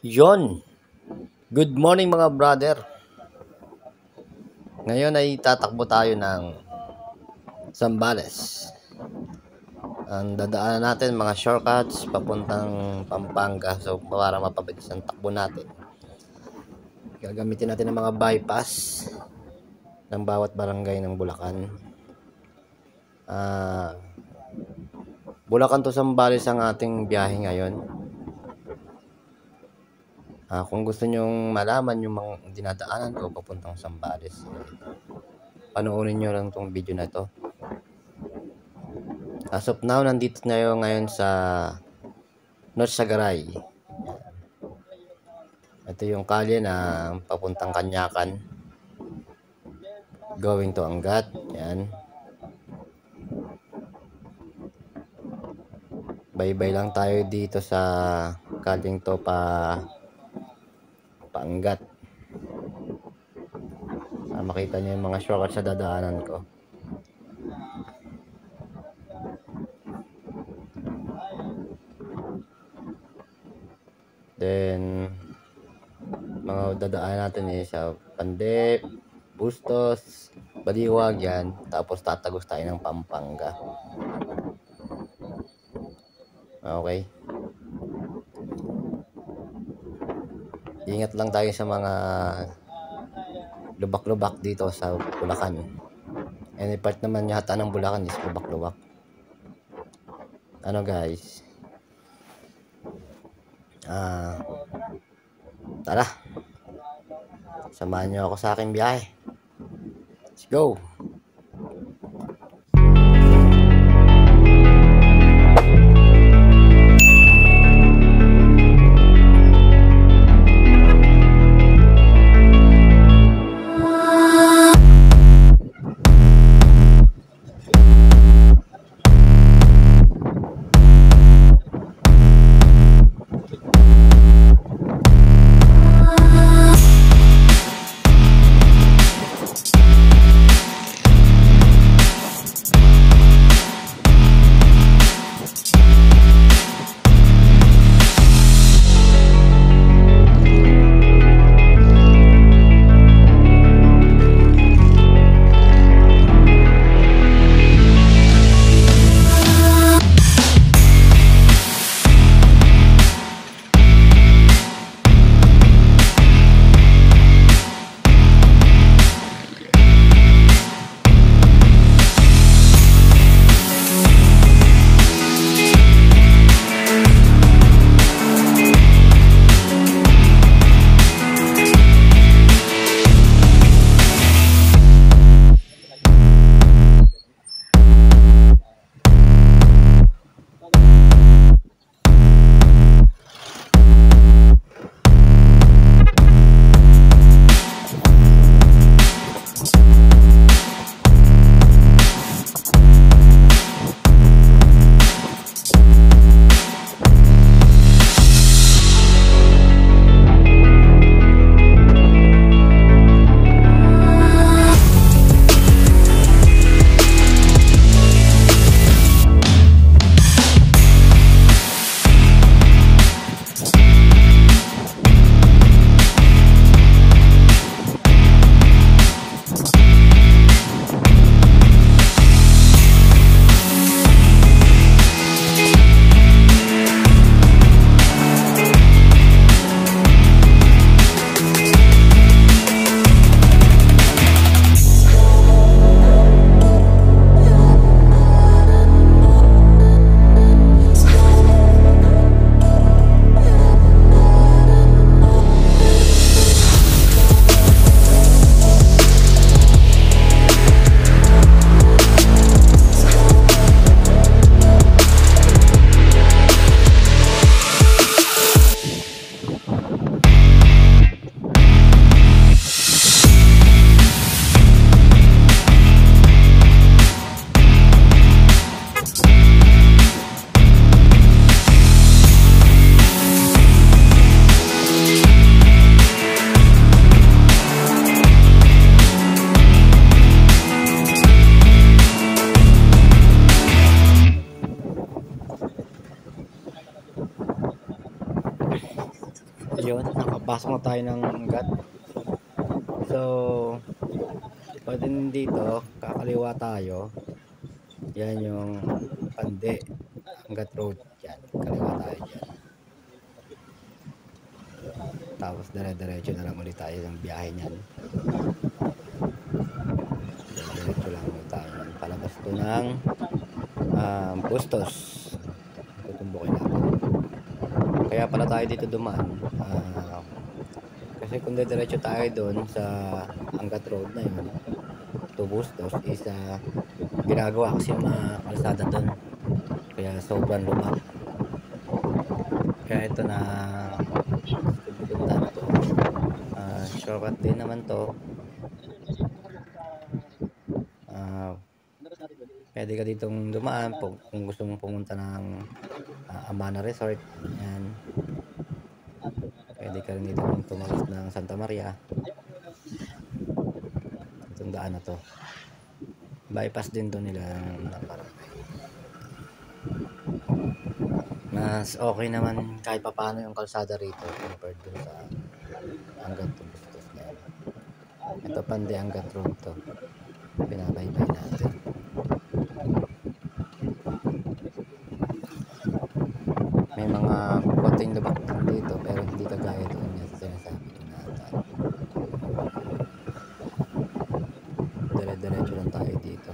Yon. Good morning mga brother. Ngayon ay tatakbo tayo ng Zambales. Ang dadaanan natin mga shortcuts papuntang Pampanga. So para mapabilis ang takbo natin, gagamitin natin ang mga bypass ng bawat barangay ng Bulacan. Bulacan to Zambales ang ating biyahe ngayon. Kung gusto nyong malaman yung mga dinadaanan ko papuntang Zambales, panoorin nyo lang tong video na to. As of now, nandito tayo ngayon sa North Sagaray. Ito yung kalye na papuntang Kanyakan, going to Angat. Yan. Bye-bye lang tayo dito sa kalyeng to Paangat. Makita niyo yung mga shortcuts sa dadaanan ko. Then mga dadaanan natin sa Pande, Bustos, Baliwag, yan. Tapos tatagos tayo ng Pampanga. Okay. Ingat lang tayo sa mga lubak-lubak dito sa Bulacan. Any part naman yata ng Bulacan is lubak-lubak. Guys? Tara. Samahan niyo ako sa aking biyahe. Let's go. Ayun, nakapasok na tayo ng Angat. So, pwede dito, kakaliwa tayo. Yan yung Pande, Angat Road. Yan, kaliwa tayo dyan. Tapos dire-diretso na lang ulit tayo ng biyahe niyan. Diretso lang ulit tayo niyan. Palabas to ng Bustos. Tutumbukin natin. Kaya pala tayo dito dumaan. Kasi kung diretso tayo doon sa Angat Road na yun, to Bustos, is ginagawa kasi yung mga kalsada doon. Kaya sobrang luma. Kaya ito na pupunta na to. Shortcut din naman to. Pwede ka ditong dumaan kung gusto mong pumunta ng Amana Resort. Yan. Pwede ka rin dito tumakas ng Santa Maria. Itong daan na to. Bypass din to nila ng barangay. Mas okay naman kahit papaano yung kalsada rito compared dun sa Angat to Bustos na yan. Ito Pande Angat Road to. Pinabaybay natin. May mga konting lubak dito pero hindi kagaya doon nga sa sinasabi ko na dire-diretso lang tayo dito.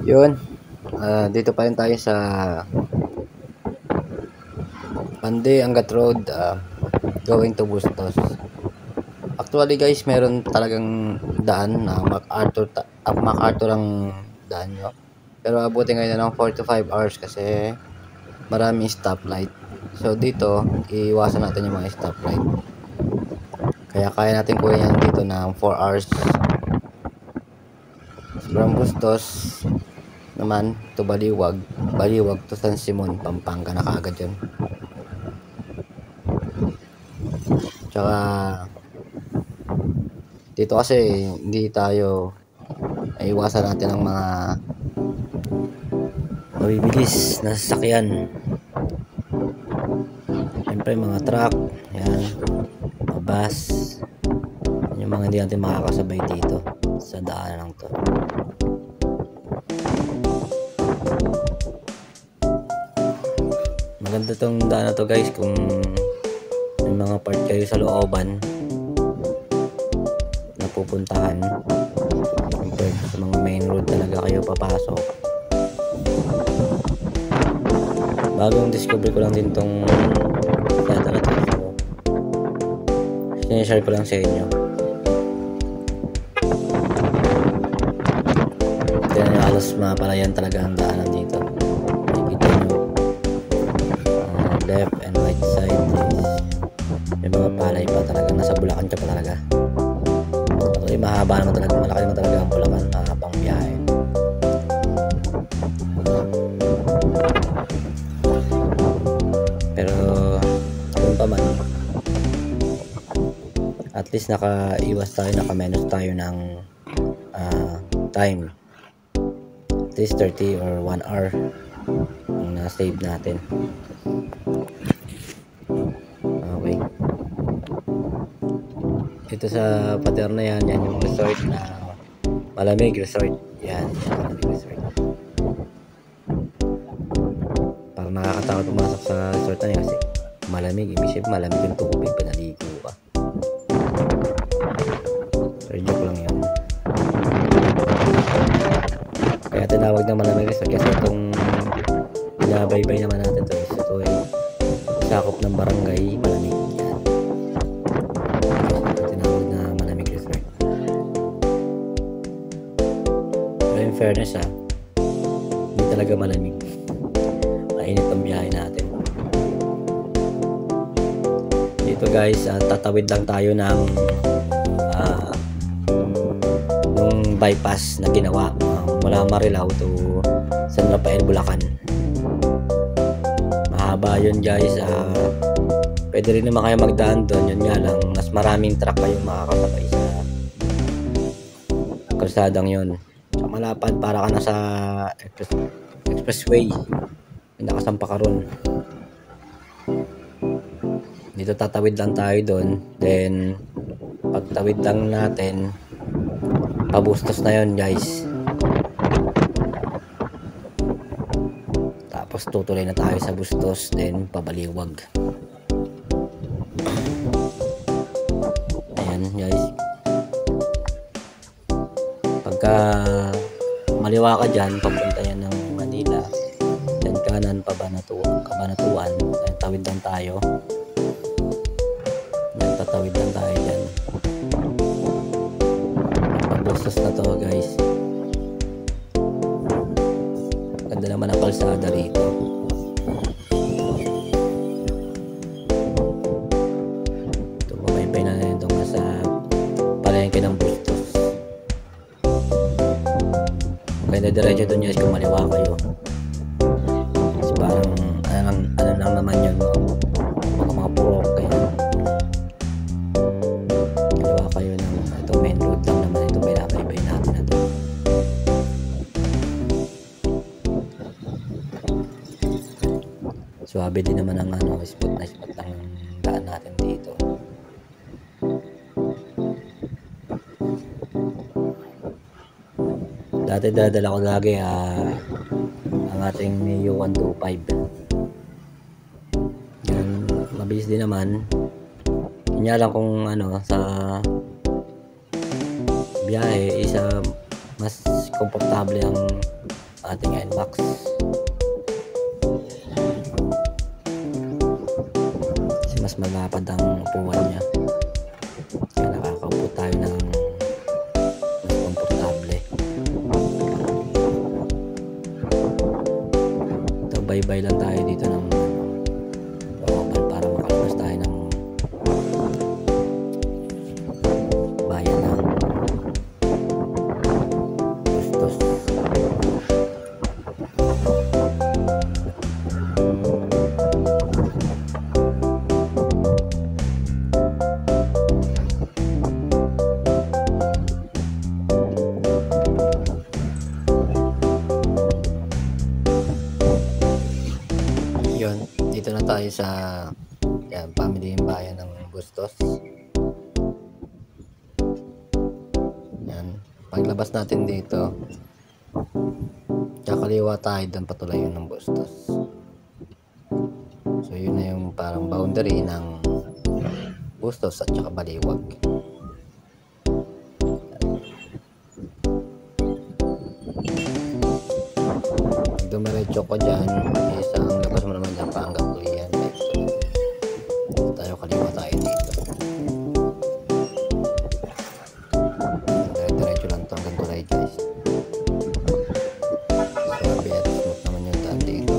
Yun. Dito pa rin tayo sa Pande Angat Road, going to Bustos. Actually guys, meron talagang daan na MacArthur ang daan nyo. Pero abutin ngayon ng 4 to 5 hours kasi maraming stoplight. So dito, iiwasan natin yung mga stoplight. Kaya kaya natin kunin yan dito ng 4 hours. From Bustos naman to Baliwag to San Simon, Pampanga na kaagad yun. Tsaka dito kasi hindi tayo iwasan natin ng mga mabibilis na sasakyan. Siyempre mga truck, yan, mga bus, yung mga hindi natin makakasabay dito sa daanan lang to. Maganda tong daan na to guys kung may mga part kayo sa looban na pupuntahan compared sa mga main road talaga kayo papasok. Bagong discover ko lang din tong daan na to, so sinishare ko lang sa inyo. Kaya halos mapalayan talaga ang daanan dito. Nakikita nyo left and right side is may mga palay pa talaga, nasa Bulacan ka pa talaga. Actually mahaba naman talaga, malaki naman talaga ang Bulacan, mahabang biyahe. Pero yun pa man, at least nakaiwas tayo, nakamenos tayo ng time. At least 30 or 1 hour ang na-save natin. Okay, ito sa pader na yan yung resort na Malamig Resort. Yan Malamig Resort. Parang nakakatakot pumasok sa resort na yan kasi malamig, ibig malamig yung tubig, pinaligo ka. So joke lang yun. Kaya tinawag na Malamig Resort kasi itong binabaybay naman natin to, ito ay sakop ng barangay Malamig. Yan, ito tinawag na Malamig Resort. Pero in fairness hindi talaga malamig, mainit ang biyahe natin dito guys. Tatawid lang tayo ng nung bypass na ginawa mula Marilao to San Rafael, Bulacan. Mahaba yun guys. Pwede rin naman kayo magdaan doon, yun nga lang mas maraming truck kayong makakasabay sa kalsadang yun. So malapad, para ka na sa expressway, nakasampa ka ron. Dito tatawid lang tayo doon, then pagtawid lang natin pabustos na yun guys. Tapos tutuloy na tayo sa Bustos, then pabaliwag. Ayan guys, pagka maliwa ka dyan, papunta yan ng Manila, then kanan Kabanatuan, then tawid lang tayo. Then tatawid lang tayo dyan. Pabustos na to guys. Ganda naman ang kalsada rito. Tumabaybay na ito nga sa palengke ng Bustos. Kaya diretso doon guys kung maliwa kayo. Kasi parang ano lang naman yun, mga purok kaya maliwa kayo ng ito, main road lang naman ito, binabaybay natin na ito. Suwabe din naman ang spot na spot ng daan natin dito. Dati dadala ko lagi ang ating Mio 125. Yan, mabilis din naman. Kanya lang kung sa biyahe isa mas komportable ang ating NMAX. Kasi mas malapad ang upuan niya, kaya nakakaupo tayo ng mas komportable. Ito, bye-bye lang tayo dito ng looban para makalabas tayo ng bayan ng Bustos. Yun, dito na tayo sa family yung bayan ng Bustos. Yan, paglabas natin dito, kaliwa tayo doon patulayan ng Bustos. So yun na yung parang boundary ng Bustos at saka Baliwag. Dumiretso ko dyan, isang labas mo naman dyan pa hanggang tuloy yan. So tayo kaliwa tayo dito. Diretso lang ito hanggang tulay guys. Sabi at smooth naman yung daan dito.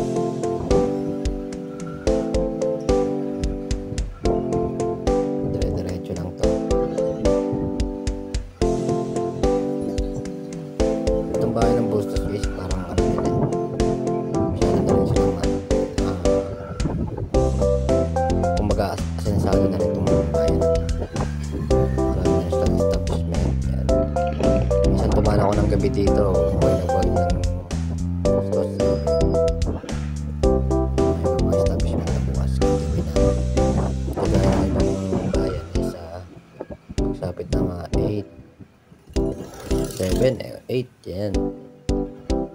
Diretso lang ito. Itong bahay ng Bustos guys parang ano nila. Kumbaga asensado na rin itong bayan. Marami na silang establishment. Yan. Minsan tumaan ako ng gabi dito. Buhay na buhay ng Bustos. May mga establishment na bukas. Gabi na. Kagaya ng ibang bayan is magsapit na mga 8, 7, 8. Yan.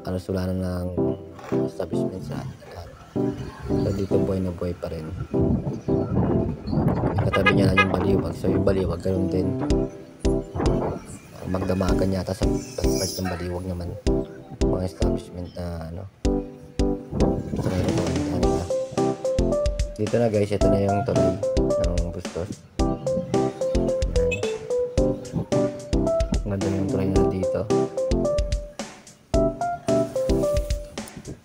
Alas wala na ng establishment sa lahat. So dito buhay na buhay pa rin. Katabi niya lang yung Baliwag. So yung Baliwag ganoon din. Magdamagan yata sa part ng Baliwag naman. Mga establishment na ano. So mayroon na. Dito na guys, ito na yung tulay ng Bustos. Ganda yung tulay na dito.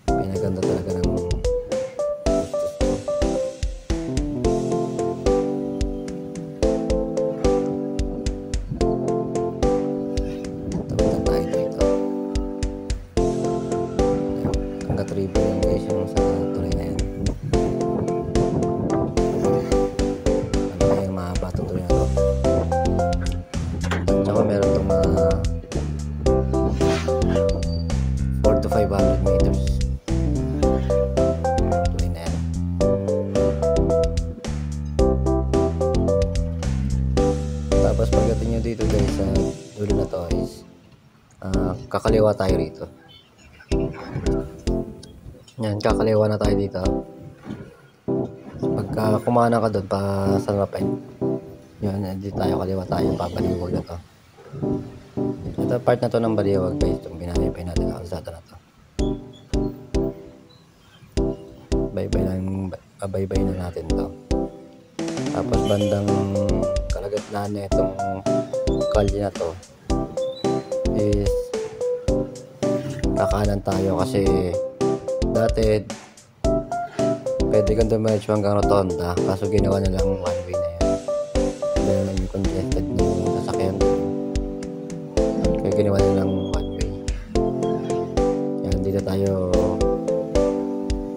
Pinaganda talaga ng hanggang 3 yung guys yung sa tulay na yan. Ano kaya yung mahaba itong tulay na ito. Tsaka meron itong mga 4 to 500 meters tulay na yan. Tapos pagdating nyo dito guys sa dulo na to is kakaliwa tayo rito. Yan, kakaliwa na tayo dito. Pagka kumana ka doon pa San Rafael, yun, dito tayo kaliwa tayo, papaliwag na to. Ito part na to ng Baliwag guys, itong binayabay natin ang kalsada na to. Baybay na natin to. Tapos bandang kalagitnaan na itong kalye na to is kakanan tayo kasi dati pwede kang dumiretso hanggang Rotonda kaso ginawa na lang one way na yan dahil na yung congested na yung sasakyan kaya ginawa na lang one way. Yan, dito tayo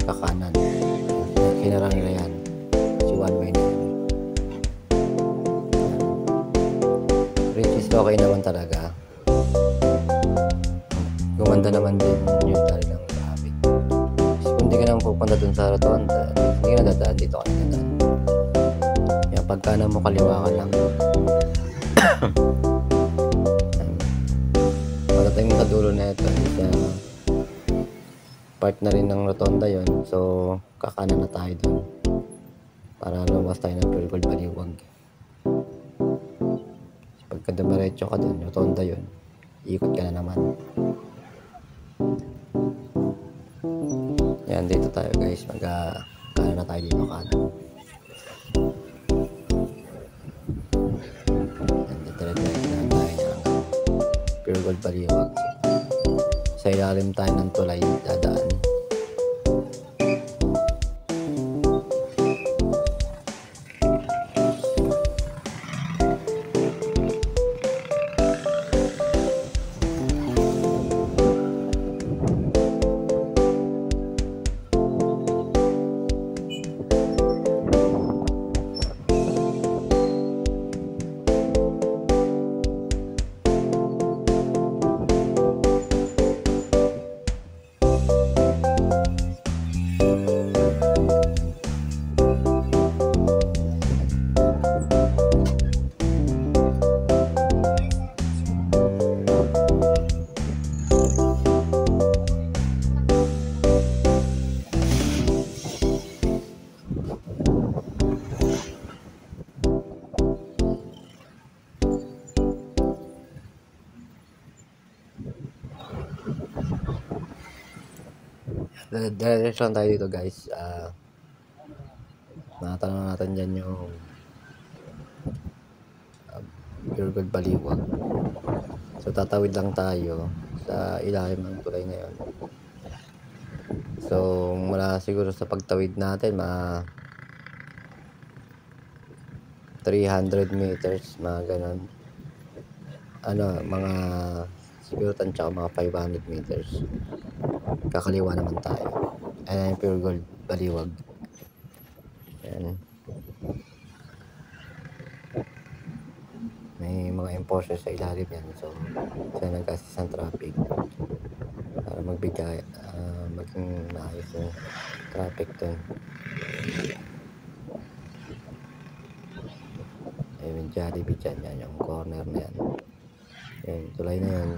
kakanan, kinarang nila yan si one way na yan. Which is okay naman talaga, gumanda naman din yung dali ng traffic. Kung hindi ka naman pupunta dun sa Rotonda, hindi ka nadadaan dito ka nadadaan. Yan, pagkanan mo kaliwa ka lang. Pagdating mo sa dulo na ito, part na rin ng Rotonda yon. So kakanan na tayo dun para lumas tayo ng Pure Gold Baliwag. Pagka dumiretso ka dun, Rotonda yon, ikot ka na naman. Yan, dito tayo guys, kanan na tayo dito kanan. Yan, dito na tayo hanggang Pure Gold Baliwag. Sa ilalim tayo ng tulay dadaan. Diretso lang tayo dito guys. Natanong natin dyan yung Pure Gold Baliwag. So tatawid lang tayo sa ilalim ng tulay na yun. So mula siguro sa pagtawid natin mga 300 meters, mga ganun. Mga siguro tansya mga 500 meters. Kakaliwa naman tayo. Ayan yung Pure Gold Baliwag. Ayan. May mga enforcer sa ilalim yan. So sila nag-assist ng traffic para magbigay maging maayos yung traffic dun. Ayun, Jollibee dyan. Yan yung corner na yan. Ayun, tulay na yan.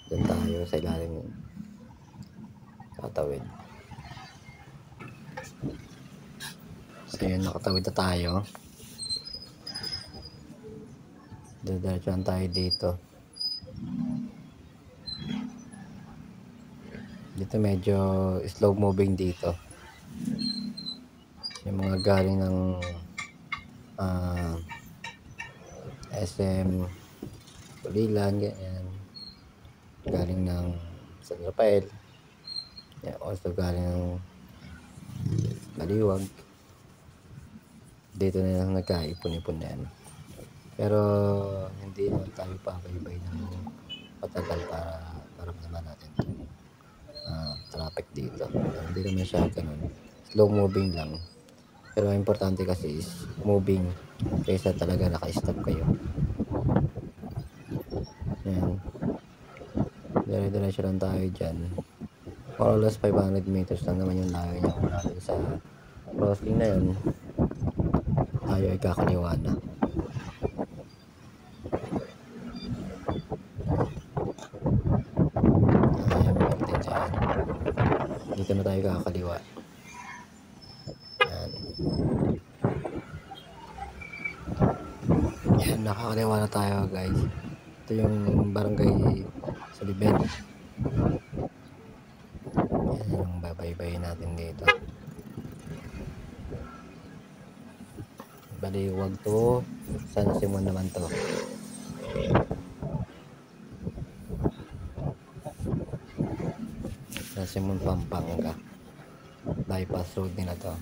Dyan tayo sa ilalim tatawid. So yun, nakatawid na tayo. Diretso lang tayo dito. Dito medyo slow moving dito. Yung mga galing ng SM Pulilan, ganyan. Galing ng San Rafael. Yeah, also galing ng Baliwag. Dito na lang nagkaipon-ipon na yan. Pero hindi naman tayo pabaybay ng patagal para maramdaman natin traffic dito. Hindi naman siya ganun. Slow moving lang. Pero ang importante kasi is moving kaysa talaga naka-stop kayo. Ayan. Dire-diretso lang tayo dyan. More or less 500 meters lang naman yung layo niya. Mula dun sa crossing na yun, tayo ay kakaliwa na. Dito na tayo kakaliwa. Yan, nakakaliwa na tayo guys. Ito yung barangay Soliben. Yan yung babaybayin natin dito. Baliwag to. San Simon naman to. San Simon, Pampanga. Bypass road din na to.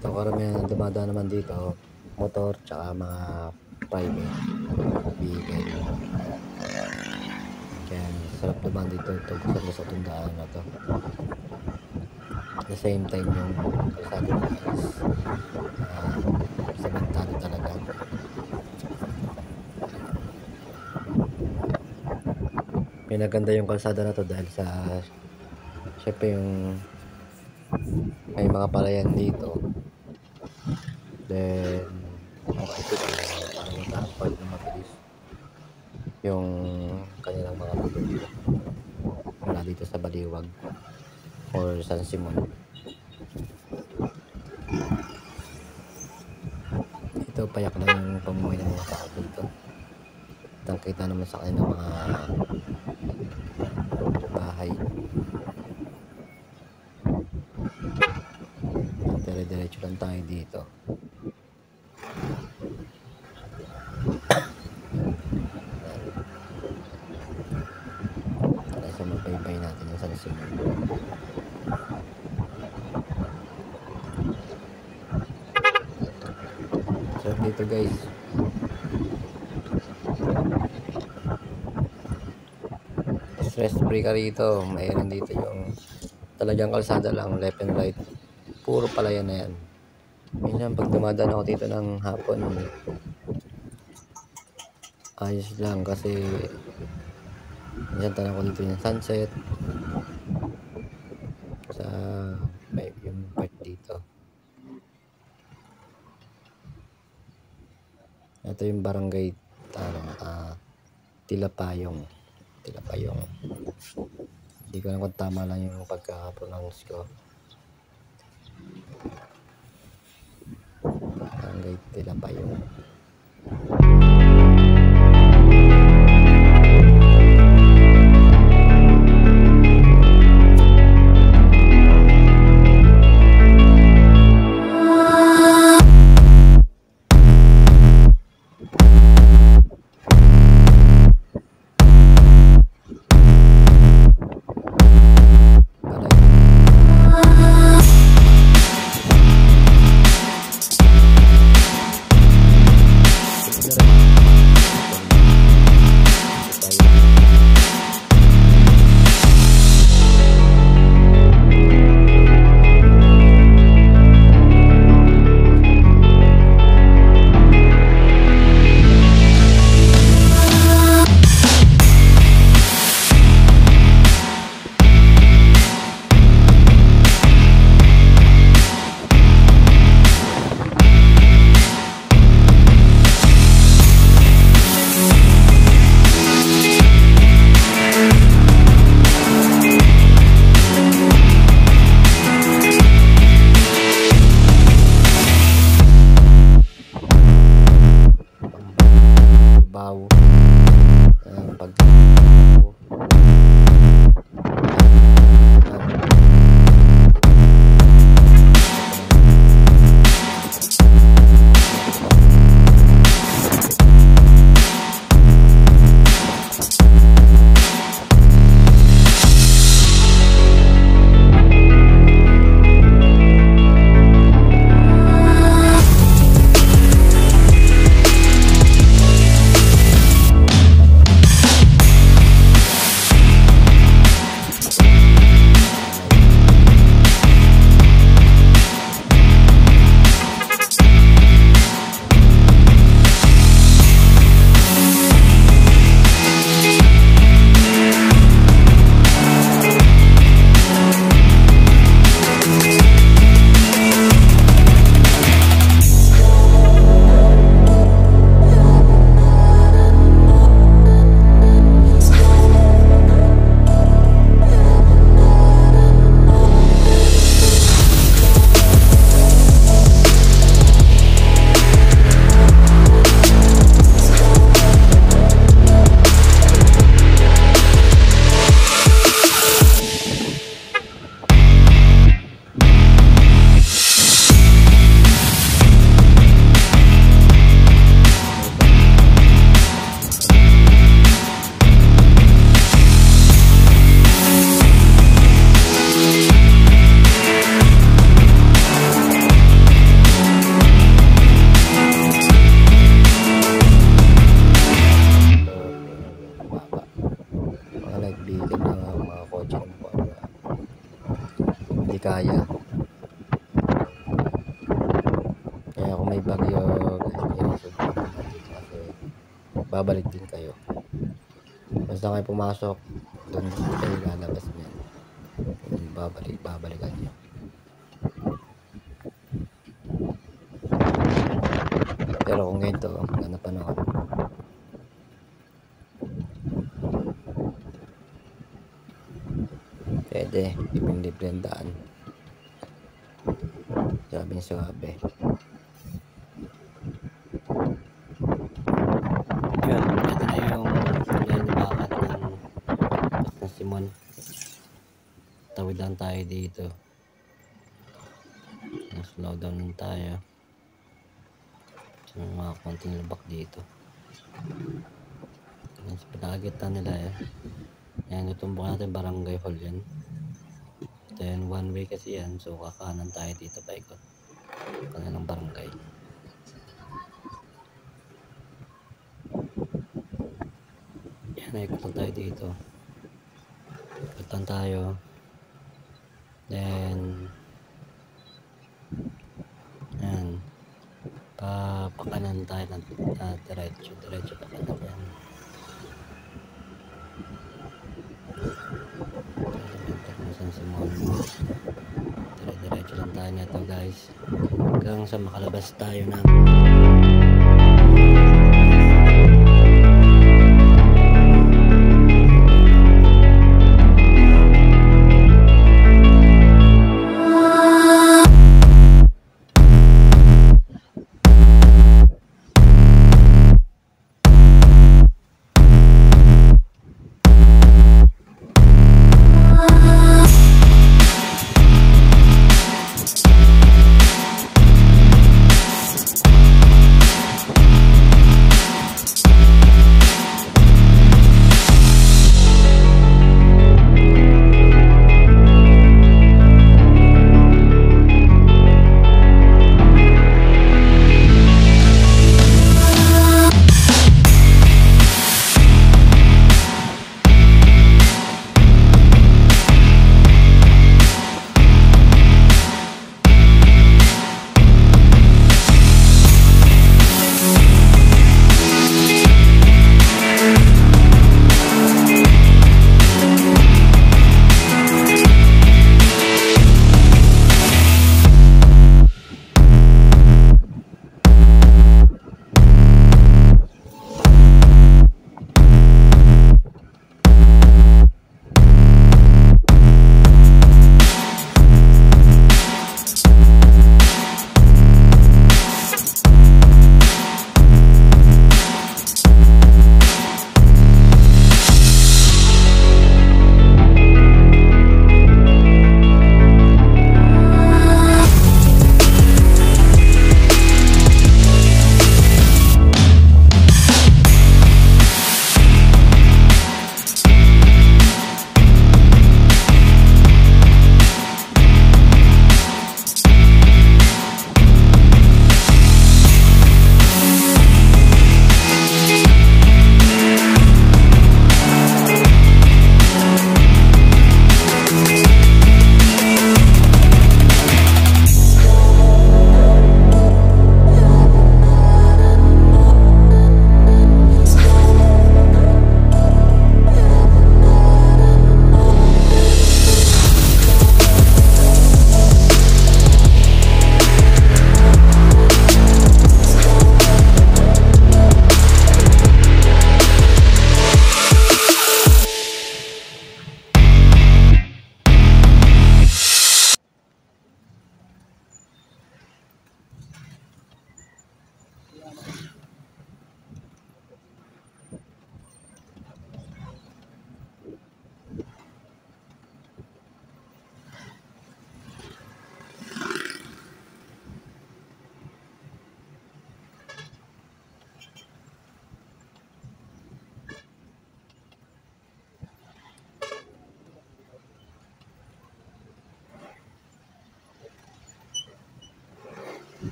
Ito karamihan dumadaan naman dito, motor tsaka mga private vehicle. Kaya sarap naman dito tugtog sa tundaan na to. At the same time yung kalsada is sementado talaga. Pinaganda yung kalsada na to dahil sa syempre yung may mga palayan dito. Then ito parang matapad na mabilis yung kanilang mga produkto mula dito sa Baliwag or San Simon. Ito payak na yung pamumuhay ng mga tao dito. Kita naman sa kanilang mga bahay. Dire-diretso lang tayo dito. Kasi mabaybay natin yung San Simon. So dito guys, stress free ka rito. Mayroon dito yung talagang kalsada lang, left and right. Puro palayan na yan. Minsan pag dumadaan ako dito ng hapon, ayos lang kasi minsan tanong ko dito yung sunset sa yung part dito. Ito yung barangay Tilapayong. Hindi ko alam kung tama lang yung pagka-pronounce ko. Barangay Tilapayong. bawo pag nagbitin ng mga kotse ng hindi kaya. Kaya kung may bagyo guys, kasi babalik din kayo. Basta kayo pumasok doon kayo lalabas niyan, babalikan nyo. Pero kung ganito maganda panahon, pwede libre ang daan. Sabi yun, ito na yung bakit ng Simon. Tawid lang tayo dito, slow down lang tayo sa mga konting lubak dito. Yan sa pinakagitan nila yan, tutumbok natin barangay hall yan. Then one way kasi yan, so kakanan tayo dito paikot kanilang barangay. Yan, ikot tayo dito, ikutan tayo, then yan pakanan tayo ng diretso pakanan yan. Diretso lang tayo nito guys hanggang sa makalabas tayo ng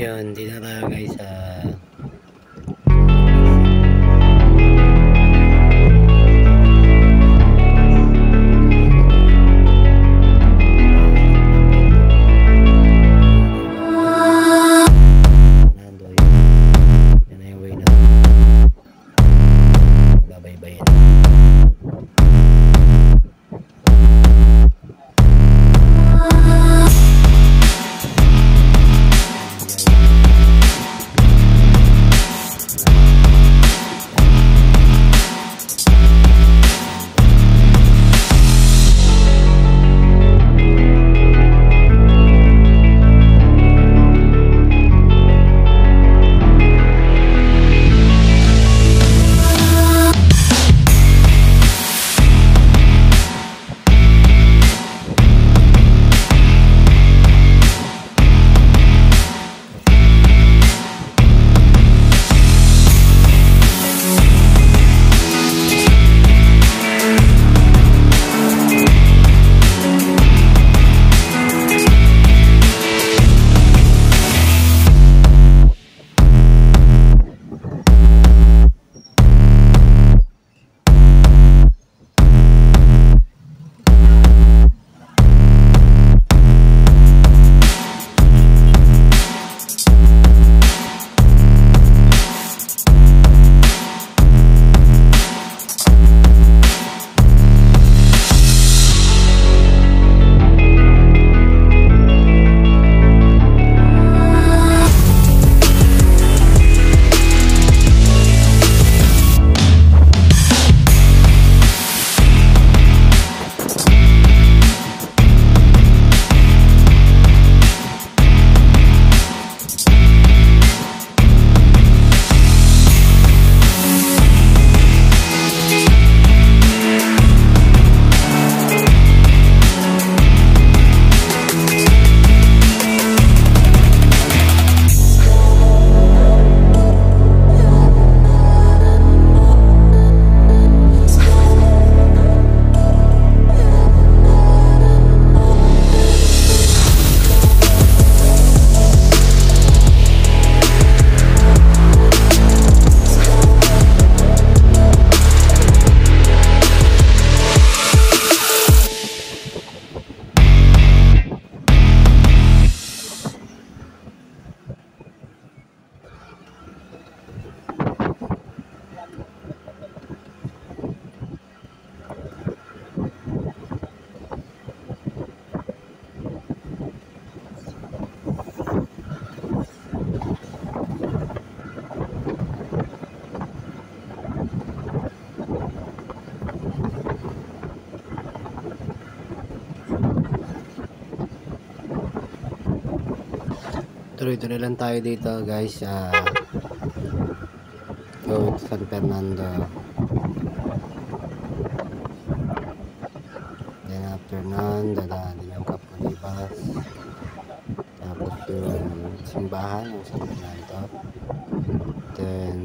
Yun, dito na tayo guys sa tuloy-tuloy lang tayo dito guys sa San Fernando. Then after nun, dadaan din yung Kapulibas, tapos yung simbahan yung San Fernando, then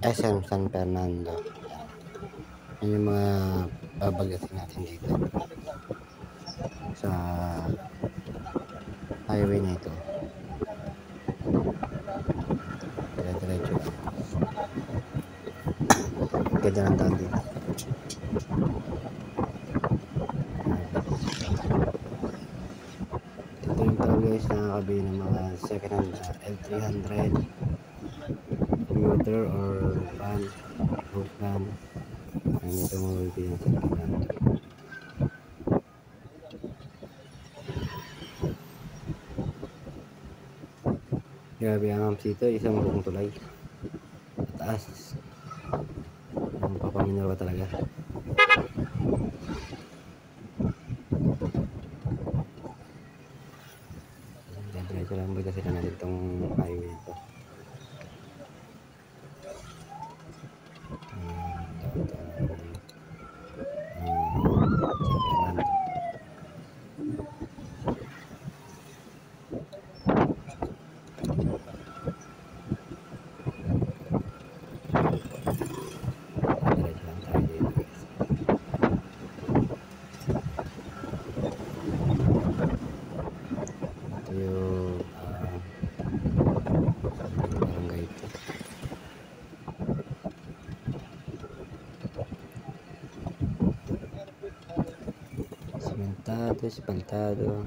SM San Fernando. Yun yung mga babagasin natin dito sa highway na ito. Diretso lang. Ganda ng daan dito. Ito yung pala guys, nakakabili ng mga second hand L300 commuter or van, roof van. And ito mga bibili ng second hand. Grabe ang amps dito, isang buong tulay. Taas. Ang papaminarwa talaga. Diretso lang ba kasi na natin itong highway ito. Espantado, espantado.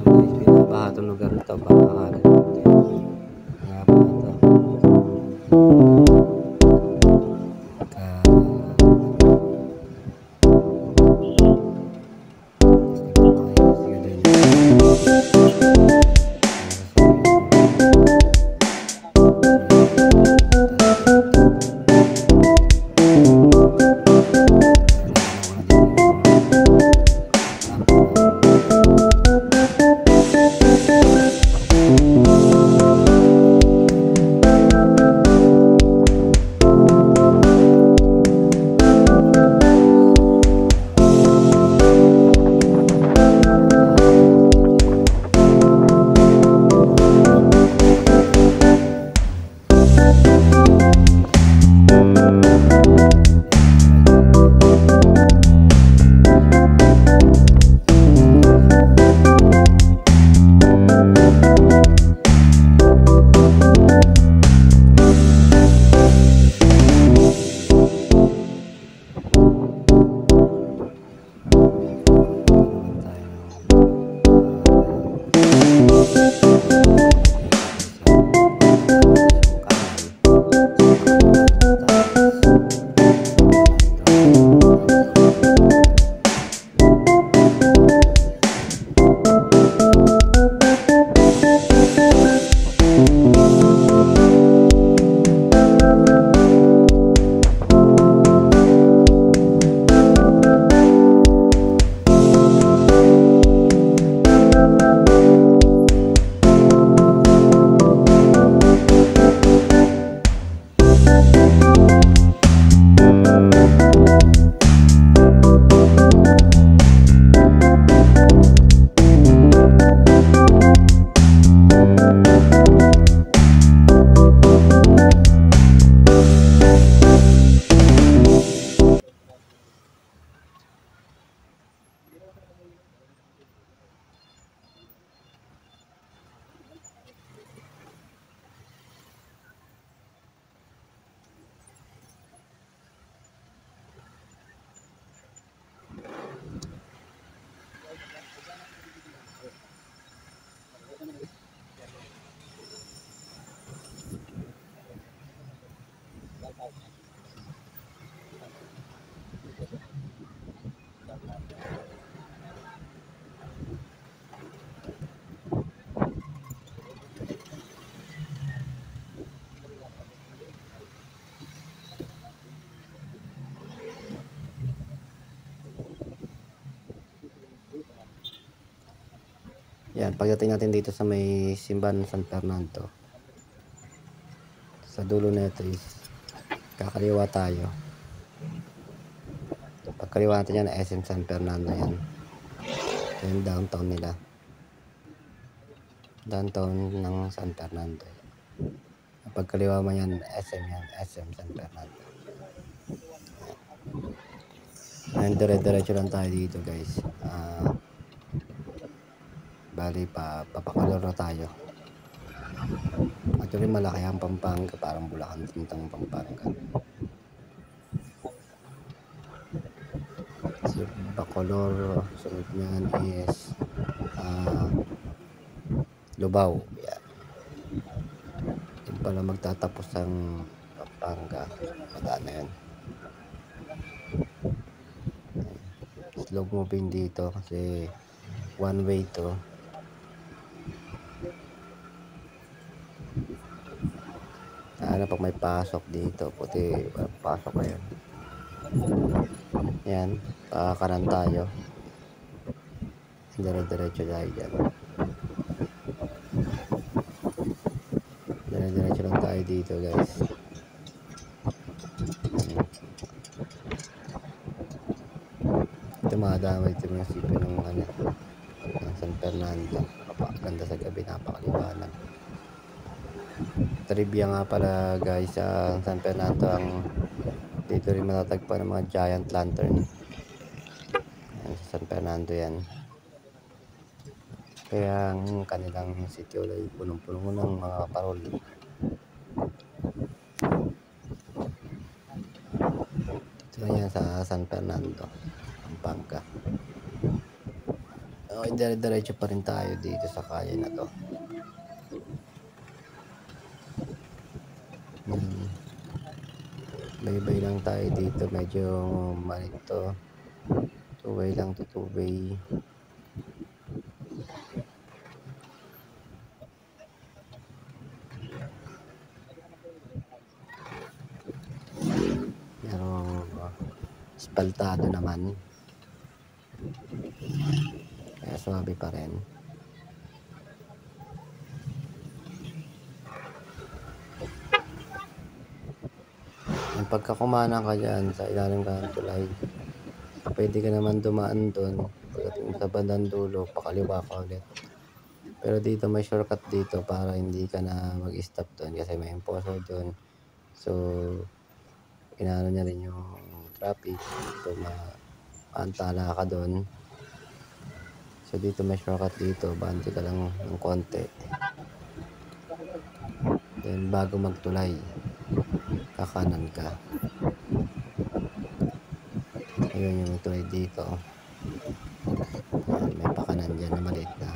Guys, binabaha itong lugar ito. Baha. Nga ba ito? Yan, pagdating natin dito sa may simbahan ng San Fernando, sa dulo na ito is kakaliwa tayo. Pagkaliwa natin yan, SM San Fernando yan. Ito yung downtown nila. Downtown ng San Fernando. Pagkaliwa mo yan, SM yan, SM San Fernando. Ayan, dire-diretso lang tayo dito guys. Bali papakalor na tayo. Actually malaki ang Pampanga, parang Bulacan din itong Pampanga. Si Bacolor, sunod niyan is Lubao. Yan. Yung pala magtatapos ang Pampanga. Madaan na yan. Slow moving dito kasi one way to. Sana pag may pasok dito, puti pasok na yan. Yan, pakakanan tayo. Dire-diretso tayo dyan. Dire-diretso lang tayo dito guys. Ito madamay ito yung sipin ng San Fernando. Napakaganda sa gabi, napakaliwanag. Trivia nga pala guys, sa San Fernando ang dito rin matatagpuan ng mga giant lantern. Ayan, sa San Fernando yan. Kaya ang kanilang sitio ay punong-puno ng mga parol. Ito yan sa San Fernando. Pampanga. Okay, dire-diretso pa rin tayo dito sa kaya na to. Bay-bay lang tayo dito, medyo malit to. Two-way lang to, two-way. Pero espaltado naman. Kaya swabe pa rin. Yung pagkakumanan ka dyan sa ilalim ka ng tulay, pwede ka naman dumaan doon. Pagdating sa bandang dulo, pakaliwa ka ulit. Pero dito may shortcut dito para hindi ka na mag-stop doon kasi may imposo doon. So, inaano niya rin yung traffic. So, maantala ka doon. So, dito may shortcut dito. Banti ka lang ng konti. Then, bago magtulay, kakanan ka. Ayun yung tulay dito. May pakanan dyan na maliit na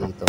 dito.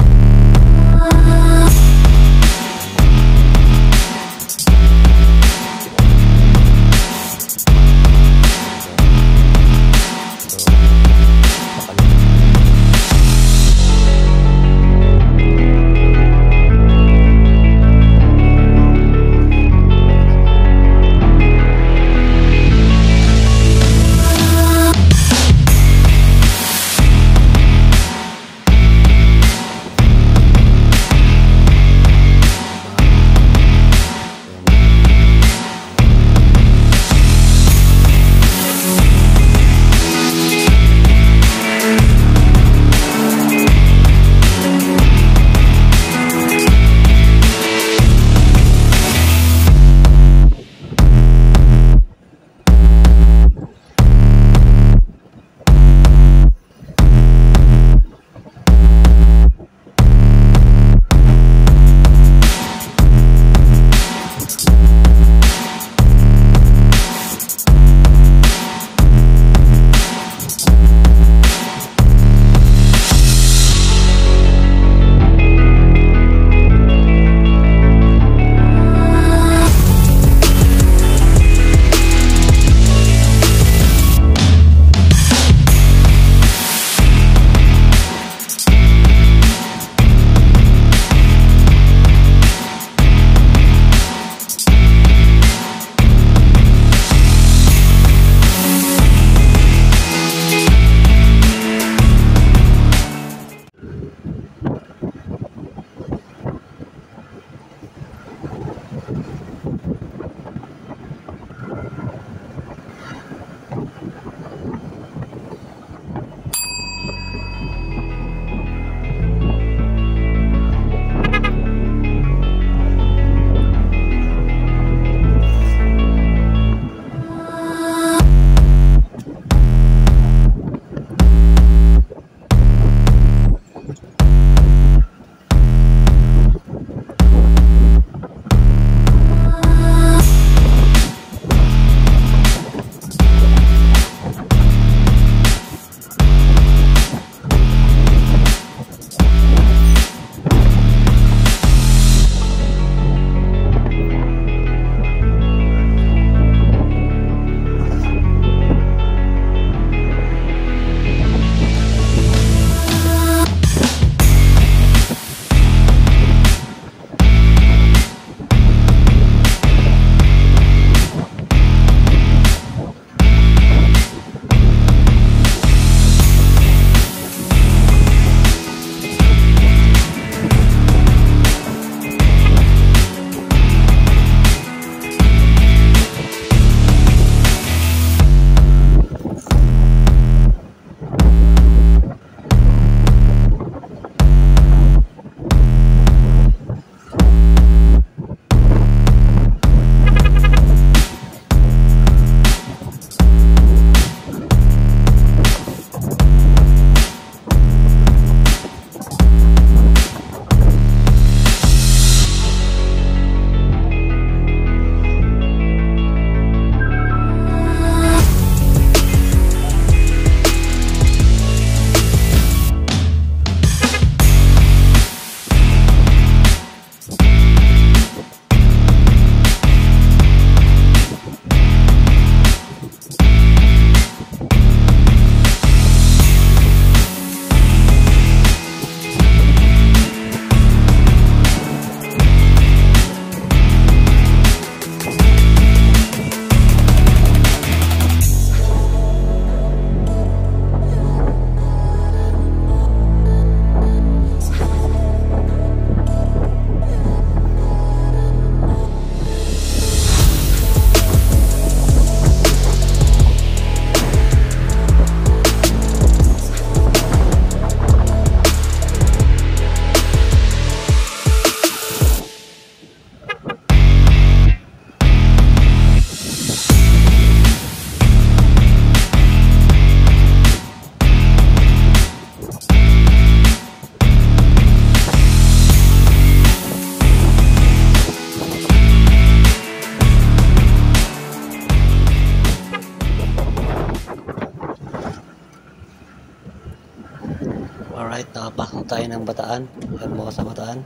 Alright, nakapasok tayo ng Bataan. Hermosa, Bataan.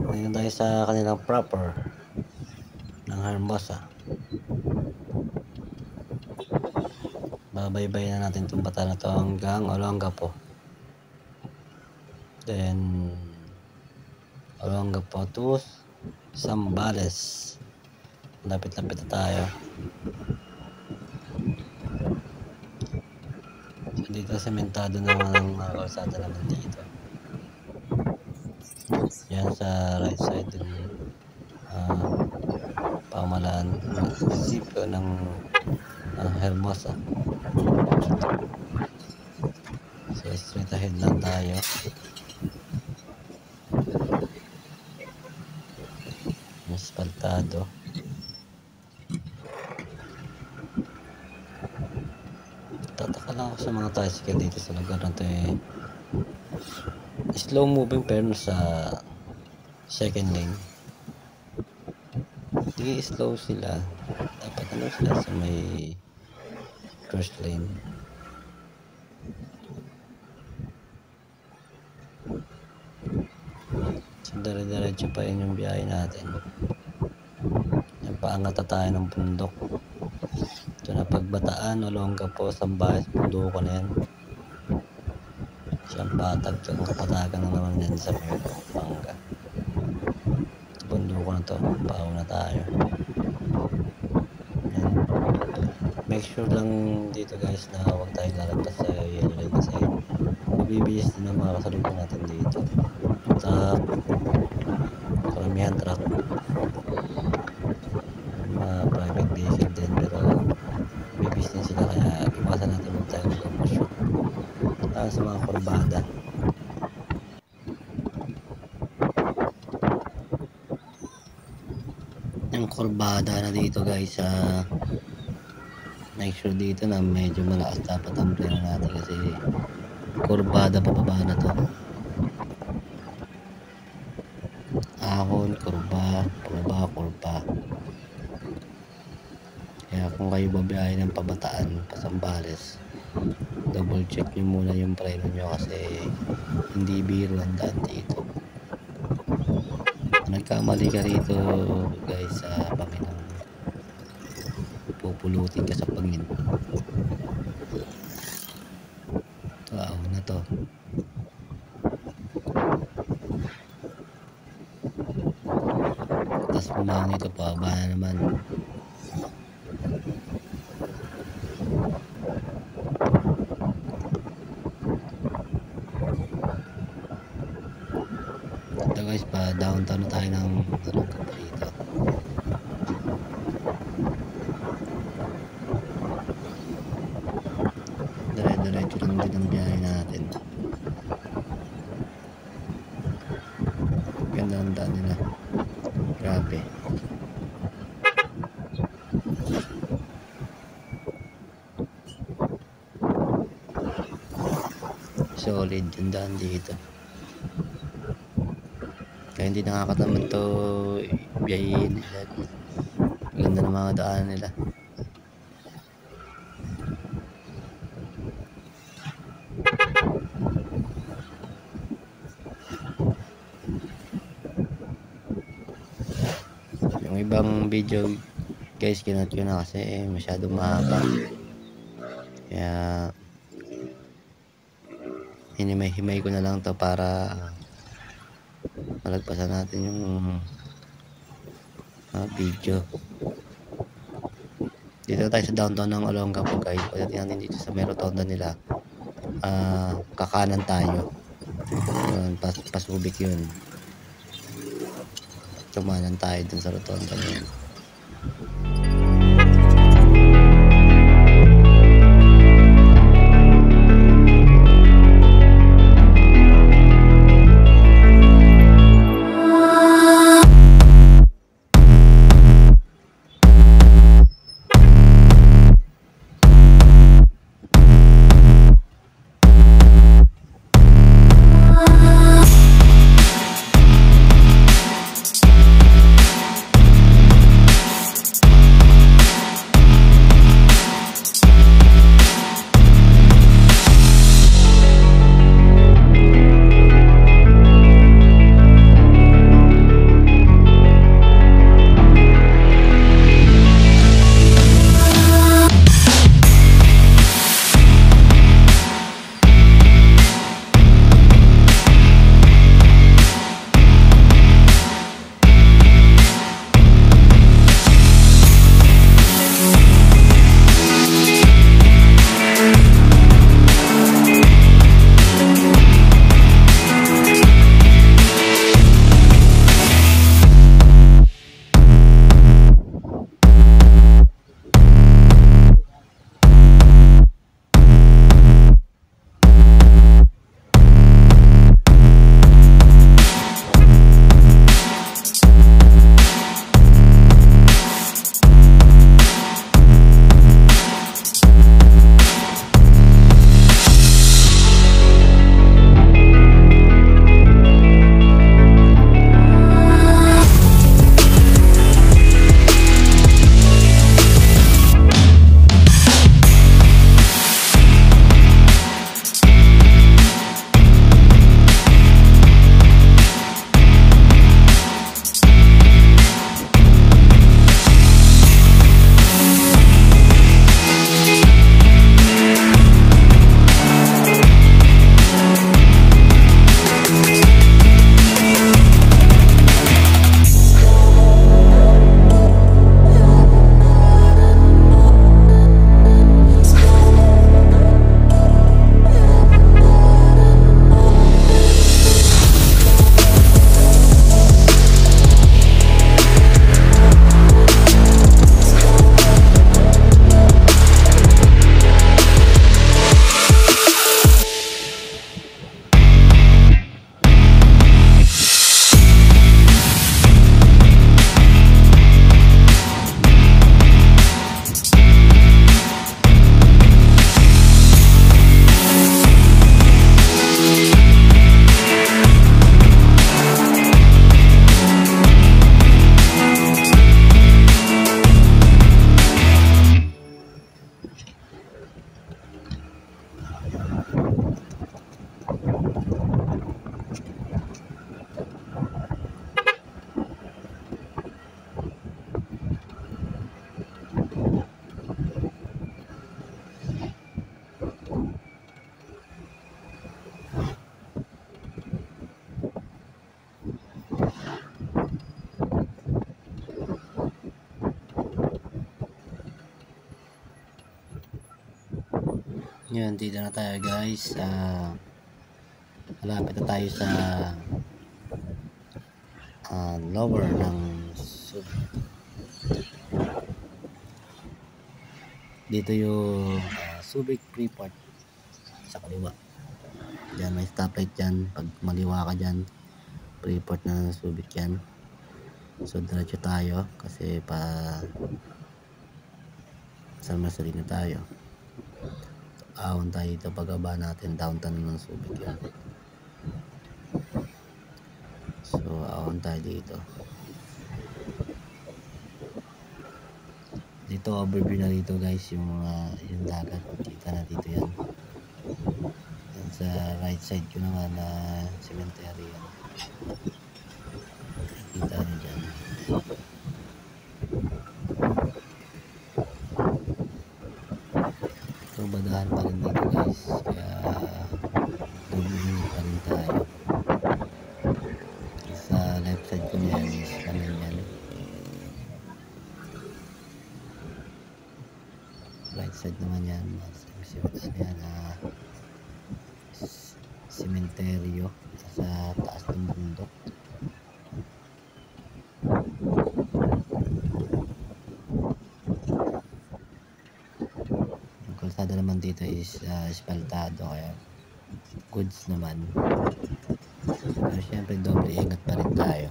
Ngayon tayo sa kanilang proper ng Hermosa. Babaybay na natin itong Bataan na to hanggang Olongapo. Then Olongapo to Zambales. Lapit-lapit na tayo. So dito sementado naman ang mga kalsada naman dito. Yan sa right side din pamalaan munisipyo ng Hermosa. So straight ahead lang tayo. Aspaltado. Tataka lang ako sa mga tricycle dito sa lugar na to slow moving pero sa second lane. Hindi slow sila. Dapat sila sa may first lane. So dire-diretso pa yun yung biyahe natin. Yung paangat na tayo ng bundok. Ito na Pagbataan, Olongapo, Zambales, bundoko na yan. Siyang patag to, kapatagan na naman yan sa may Pampanga. Bundoko na to, paaw na tayo. Yan. Make sure lang dito guys na huwag tayo lalagpas sa yellow line kasi mabibihis din ang mga kasalubong natin dito. Sa karamihan truck, mga private vehicle din, pero bibihis din sila kaya iwasan natin huwag tayo mag-promotion. Sa mga kurbada. Yung kurbada na dito guys, make sure dito na medyo malakas dapat ang preno natin kasi kurbada pababa na to. Ahon, kurba, pababa, kurba. Kaya kung kayo babiyahe ng Pabataan, Zambales, double check nyo muna yung preno nyo kasi hindi biro ang daan dito. Kung nagkamali ka rito guys sa Panginoon, pupulutin ka sa pangin. Ito ahon na to. Tapos pumangin ito pa ba na naman. Ito guys, pa downtown na tayo ng Olongapo dito. Dire-diretso lang din ang biyahe natin. Ganda ang daan nila. Grabe. Solid yung daan dito. Kaya hindi nakakatamad to biyahin nila. Ganda ng mga daan nila. Yung ibang video guys kinat ko na kasi masyadong mahaba. Kaya hinimay-himay ko na lang to para malagpasan natin yung video. Dito tayo sa downtown ng Olongapo guys. Pagdating natin dito sa may rotonda nila, kakanan tayo. Pasubik yun. Tumanan tayo dun sa rotonda nila. Yun, dito na tayo guys. Malapit na tayo sa lower ng Subic. Dito yung Subic Freeport sa kaliwa. Diyan may stoplight dyan. Pag maliwa ka dyan, Freeport na Subic yan. So diretso tayo kasi pa San Marcelino tayo. Ahon tayo dito pagaba natin, downtown ng Subic yan. So ahon tayo dito. Dito overview na dito guys yung mga yung dagat. Kita na dito yan. Yan sa right side ko naman na cemetery yan. Kita nyo dyan. So badahan pa rin dito guys. Kaya double pa rin tayo. Sa left side ko yan is kanan yan. Right side naman yan. Sementeryo sa taas ng bundok. Ang kalsada naman dito is espaltado kaya goods naman. Pero syempre doble ingat pa rin tayo.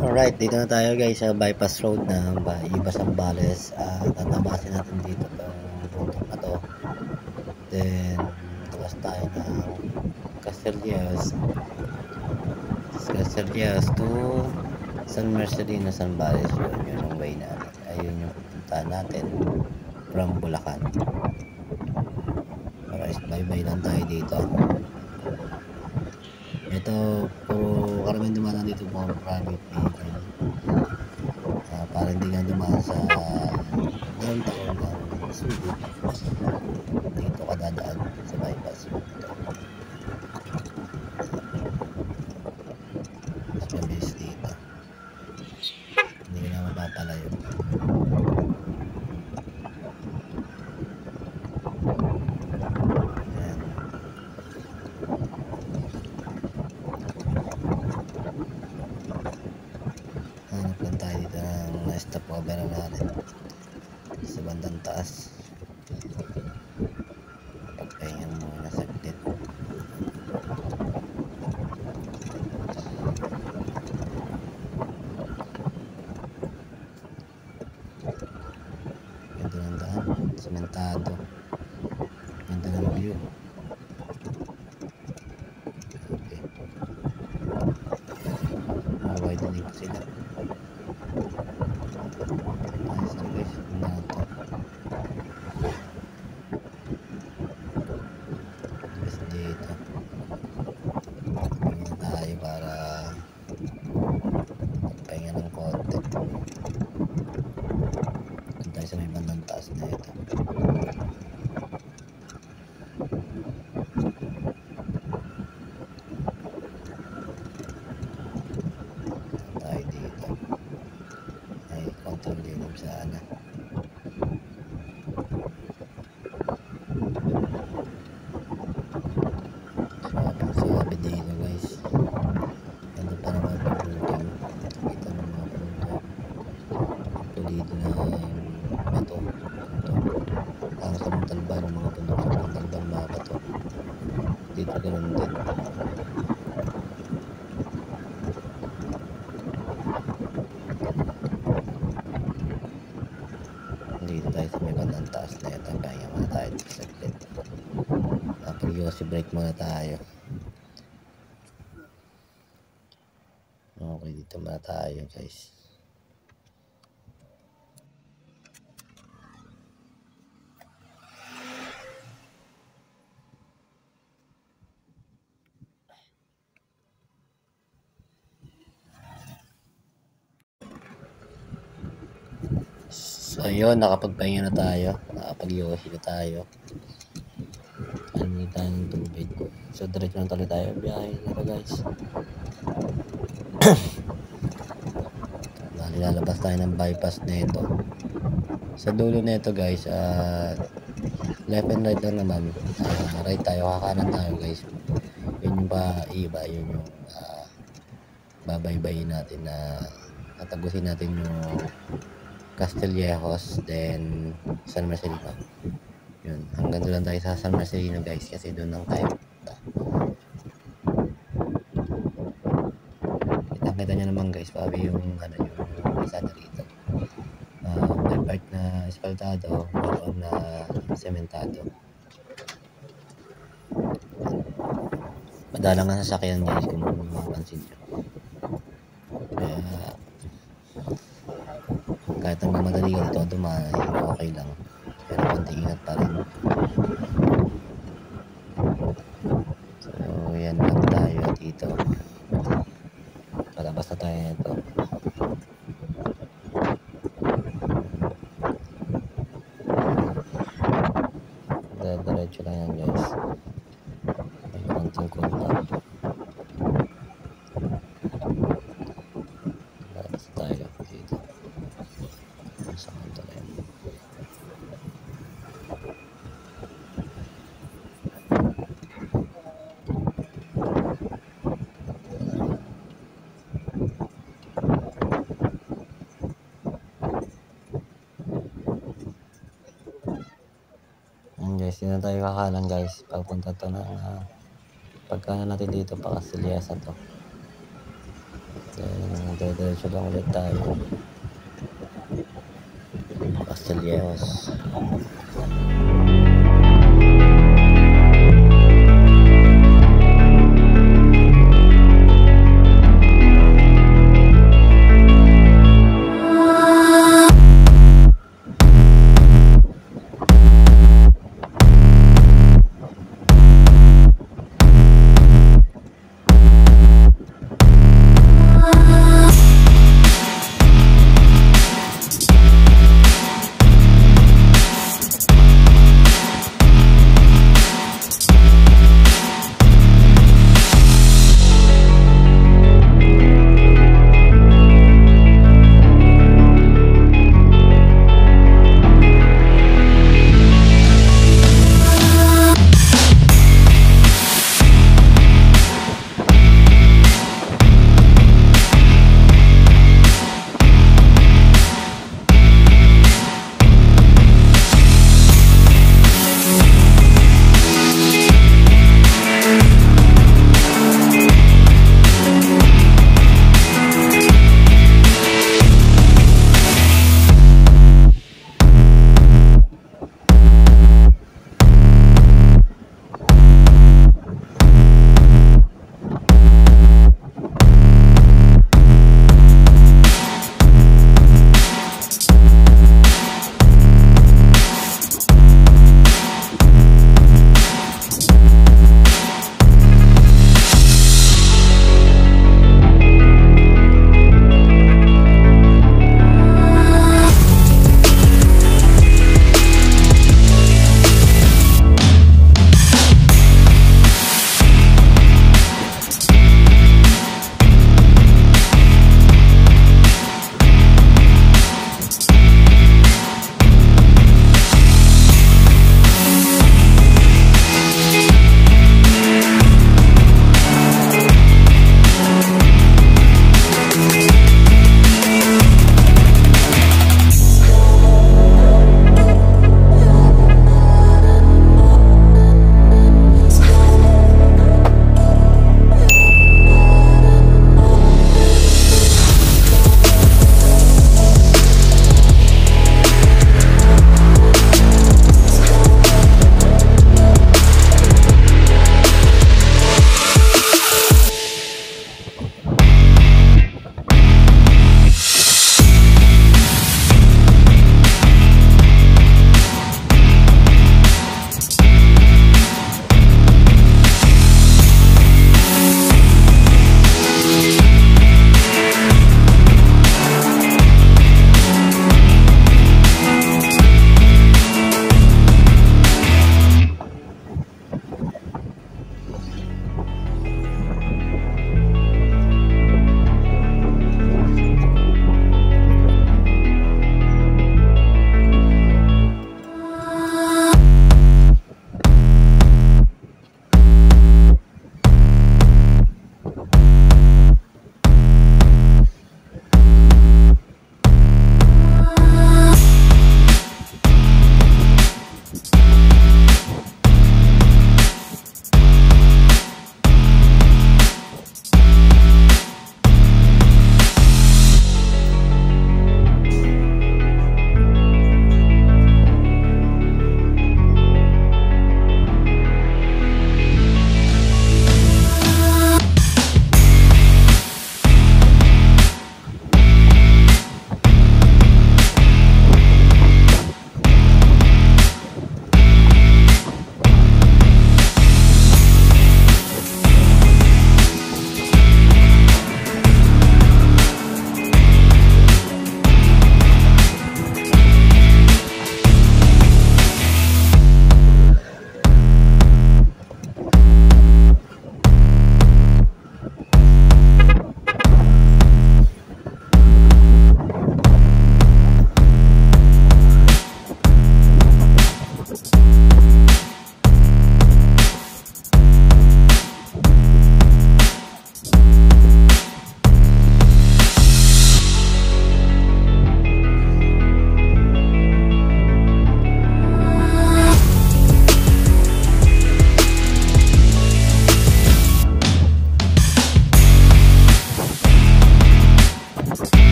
Alright, dito na tayo guys sa bypass road na Iba Zambales. Tatabasin natin dito itong bundok na to. Then tuwas tayo ng Castillas to San Marcelino, Zambales. Yun yung way natin. Ayun yung pupuntahan natin from Bulacan. Alright, bye-bye lang tayo dito. Ito, puro karamihan dumaan dito po private vehicle. Para hindi nga dumaan sa downtown ng Subic. Dito ka dadaan sa bypass. Mas mabilis dito. Hindi ka na mapapalayo. dito ganun din. Dito tayo sa may bandang taas na ito. Kaya muna tayo dito saglit. Pag-yosi break muna tayo. Okay, dito muna tayo guys. So yun, nakapagpahinga na tayo. Nakapag-yosi na tayo. Ano tayo ng tubig. So diretso na tuloy tayo. Biyahe nito guys. Lalabas tayo ng bypass na ito. Sa dulo na ito guys, left and right lang naman. Right tayo, kakanan tayo guys. Yun yung iba, yun yung babaybayin natin na tatagusin natin yung Castillejos, then San Marcelino. Yun, hanggang doon lang tayo sa San Marcelino guys, kasi doon lang tayo. Kita nyo naman guys, pabi yung yung isa na rito. May part na espaltado, mayroon na sementado. Madalang nga sasakyan guys kung mapansin nyo. Kaya kahit ang mamadali ka dito dumaan, okay lang. Pero konting ingat pa rin. So yan lang tayo dito. Palabas na tayo nito. Diretso lang yan guys. May konting contact. Palabas na tayo dito. Sa kanto na yan. Guys, yun na tayo kakanan guys. Pagpunta to ng pagkanan natin dito pa Castillejos to. Then diretso lang ulit tayo. Castillejos.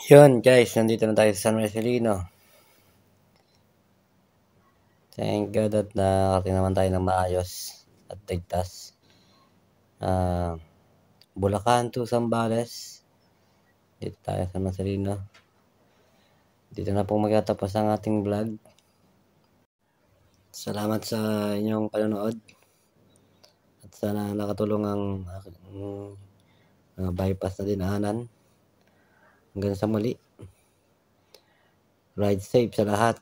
Yun guys, nandito na tayo sa San Marcelino. Thank God at nakarating naman tayo ng maayos at ligtas. Bulacan to Zambales. Dito tayo sa San Marcelino. Dito na po magtatapos ang ating vlog. Salamat sa inyong panonood. At sana nakatulong ang bypass na dinaanan. Hanggang sa muli. Ride safe sa lahat.